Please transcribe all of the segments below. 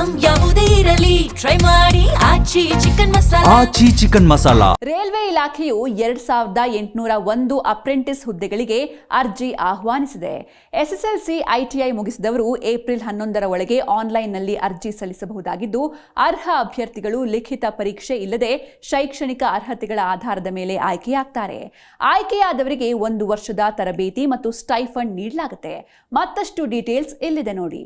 Item ಯಾವುದೇ ಇರಲಿ try ಮಾಡಿ ಆಚಿ ಚಿಕನ್ ಮಸಾಲಾ. ರೈಲ್ವೆ ಇಲಾಖೆಯು 2801 ಅಪ್ರೆಂಟಿಸ್ ಹುದ್ದೆಗಳಿಗೆ ಅರ್ಜಿ ಆಹ್ವಾನಿಸಿದೆ. ಎಸ್ಎಸ್ಎಲ್ಸಿ ಐಟಿಐ ಮುಗಿಸಿದವರು ಏಪ್ರಿಲ್ 11ರ ಒಳಗೆ ಆನ್ಲೈನ್ನಲ್ಲಿ ಅರ್ಜಿ ಸಲ್ಲಿಸಬಹುದಾಗಿದ್ದು, ಅರ್ಹ ಅಭ್ಯರ್ಥಿಗಳು ಲಿಖಿತ ಪರೀಕ್ಷೆ ಇಲ್ಲದೆ ಶೈಕ್ಷಣಿಕ ಅರ್ಹತೆಗಳ ಆಧಾರದ ಮೇಲೆ ಆಯ್ಕೆಯಾಗ್ತಾರೆ. ಆಯ್ಕೆಯಾದವರಿಗೆ 1 ವರ್ಷದ ತರಬೇತಿ ಮತ್ತು ಸ್ಟೈಫಂಡ್ ನೀಡಲಾಗುತ್ತೆ. ಮತ್ತಷ್ಟು ಡೀಟೇಲ್ಸ್ ಇಲ್ಲಿದೆ ನೋಡಿ.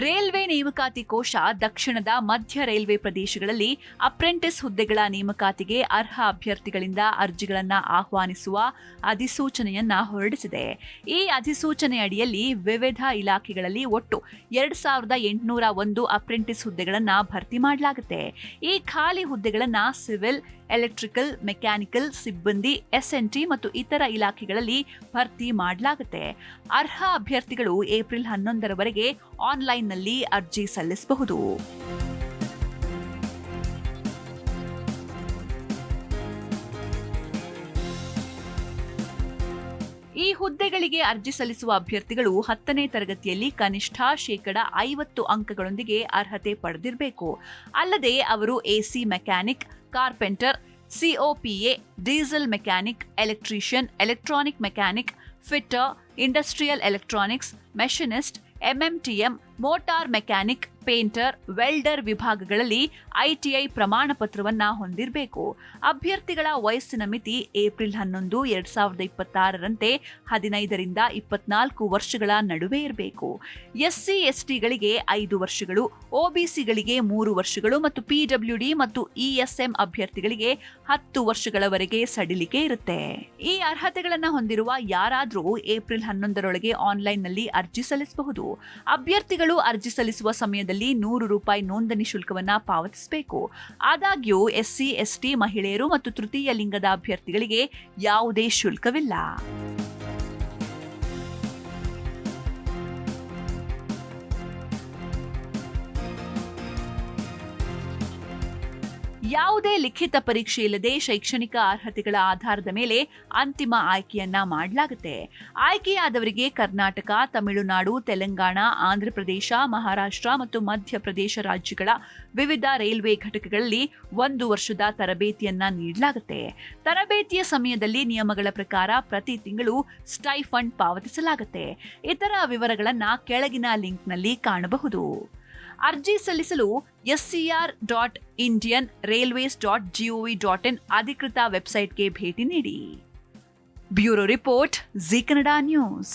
ರೈಲ್ವೆ ನೇಮಕಾತಿ ಕೋಶ ದಕ್ಷಿಣದ ಮಧ್ಯ ರೈಲ್ವೆ ಪ್ರದೇಶಗಳಲ್ಲಿ ಅಪ್ರೆಂಟಿಸ್ ಹುದ್ದೆಗಳ ನೇಮಕಾತಿಗೆ ಅರ್ಹ ಅಭ್ಯರ್ಥಿಗಳಿಂದ ಅರ್ಜಿಗಳನ್ನು ಆಹ್ವಾನಿಸುವ ಅಧಿಸೂಚನೆಯನ್ನ ಹೊರಡಿಸಿದೆ. ಈ ಅಧಿಸೂಚನೆ ಅಡಿಯಲ್ಲಿ ವಿವಿಧ ಇಲಾಖೆಗಳಲ್ಲಿ ಒಟ್ಟು 2801 ಅಪ್ರೆಂಟಿಸ್ ಹುದ್ದೆಗಳನ್ನು ಭರ್ತಿ ಮಾಡಲಾಗುತ್ತೆ. ಈ ಖಾಲಿ ಹುದ್ದೆಗಳನ್ನು ಸಿವಿಲ್, ಎಲೆಕ್ಟ್ರಿಕಲ್, ಮೆಕ್ಯಾನಿಕಲ್ ಸಿಬ್ಬಂದಿ, SNT ಮತ್ತು ಇತರ ಇಲಾಖೆಗಳಲ್ಲಿ ಭರ್ತಿ ಮಾಡಲಾಗುತ್ತೆ. ಅರ್ಹ ಅಭ್ಯರ್ಥಿಗಳು ಏಪ್ರಿಲ್ 11ರವರೆಗೆ ಆನ್ಲೈನ್ನಲ್ಲಿ ಅರ್ಜಿ ಸಲ್ಲಿಸಬಹುದು. ಈ ಹುದ್ದೆಗಳಿಗೆ ಅರ್ಜಿ ಸಲ್ಲಿಸುವ ಅಭ್ಯರ್ಥಿಗಳು 10ನೇ ತರಗತಿಯಲ್ಲಿ ಕನಿಷ್ಠ 50% ಅಂಕಗಳೊಂದಿಗೆ ಅರ್ಹತೆ ಪಡೆದಿರಬೇಕು. ಅಲ್ಲದೆ ಅವರು AC mechanic, carpenter, COPA, diesel mechanic, electrician, electronic mechanic, fitter, industrial electronics, machinist, MMTM, motor mechanic, painter, welder ವಿಭಾಗಗಳಲ್ಲಿ ITI ಪ್ರಮಾಣ ಪತ್ರವನ್ನ ಹೊಂದಿರಬೇಕು. ಅಭ್ಯರ್ಥಿಗಳ ವಯಸ್ಸಿನ ಮಿತಿ ಏಪ್ರಿಲ್ 11, 2026ರಂತೆ 15ರಿಂದ 24 ವರ್ಷಗಳ ನಡುವೆ ಇರಬೇಕು. SC, STಗಳಿಗೆ 5 ವರ್ಷಗಳು, OBCಗಳಿಗೆ 3 ವರ್ಷಗಳು ಮತ್ತು PWD ಮತ್ತು ESM ಅಭ್ಯರ್ಥಿಗಳಿಗೆ 10 ವರ್ಷಗಳವರೆಗೆ ಸಡಿಲಿಕೆ ಇರುತ್ತೆ. ಈ ಅರ್ಹತೆಗಳನ್ನು ಹೊಂದಿರುವ ಯಾರಾದರೂ ಏಪ್ರಿಲ್ 11ರೊಳಗೆ ಆನ್ಲೈನ್ನಲ್ಲಿ ಅರ್ಜಿ ಸಲ್ಲಿಸಬಹುದು. ಅಭ್ಯರ್ಥಿಗಳು ಅರ್ಜಿ ಸಲ್ಲಿಸುವ ಸಮಯದಲ್ಲಿ ₹100 ನೋಂದಣಿ ಶುಲ್ಕವನ್ನ ಪಾವತಿಸಬೇಕು. ಆದಾಗ್ಯೂ SC, ST, ಮಹಿಳೆಯರು ಮತ್ತು ತೃತೀಯ ಲಿಂಗದ ಅಭ್ಯರ್ಥಿಗಳಿಗೆ ಯಾವುದೇ ಶುಲ್ಕವಿಲ್ಲ. ಯಾವುದೇ ಲಿಖಿತ ಪರೀಕ್ಷೆ ಇಲ್ಲದೆ ಶೈಕ್ಷಣಿಕ ಅರ್ಹತೆಗಳ ಆಧಾರದ ಮೇಲೆ ಅಂತಿಮ ಆಯ್ಕೆಯನ್ನ ಮಾಡಲಾಗುತ್ತೆ. ಆಯ್ಕೆಯಾದವರಿಗೆ ಕರ್ನಾಟಕ, ತಮಿಳುನಾಡು, ತೆಲಂಗಾಣ, ಆಂಧ್ರಪ್ರದೇಶ, ಮಹಾರಾಷ್ಟ್ರ ಮತ್ತು ಮಧ್ಯಪ್ರದೇಶ ರಾಜ್ಯಗಳ ವಿವಿಧ ರೈಲ್ವೆ ಘಟಕಗಳಲ್ಲಿ 1 ವರ್ಷದ ತರಬೇತಿಯನ್ನ ನೀಡಲಾಗುತ್ತೆ. ತರಬೇತಿಯ ಸಮಯದಲ್ಲಿ ನಿಯಮಗಳ ಪ್ರಕಾರ ಪ್ರತಿ ತಿಂಗಳು ಸ್ಟೈಫಂಡ್ ಪಾವತಿಸಲಾಗುತ್ತೆ. ಇತರ ವಿವರಗಳನ್ನ ಕೆಳಗಿನ ಲಿಂಕ್ನಲ್ಲಿ ಕಾಣಬಹುದು. ಅರ್ಜಿ ಸಲ್ಲಿಸಲು scr.indianrailways.gov.in ಅಧಿಕೃತ ವೆಬ್ಸೈಟ್ಗೆ ಭೇಟಿ ನೀಡಿ. Bureau report, Zee Kannada news.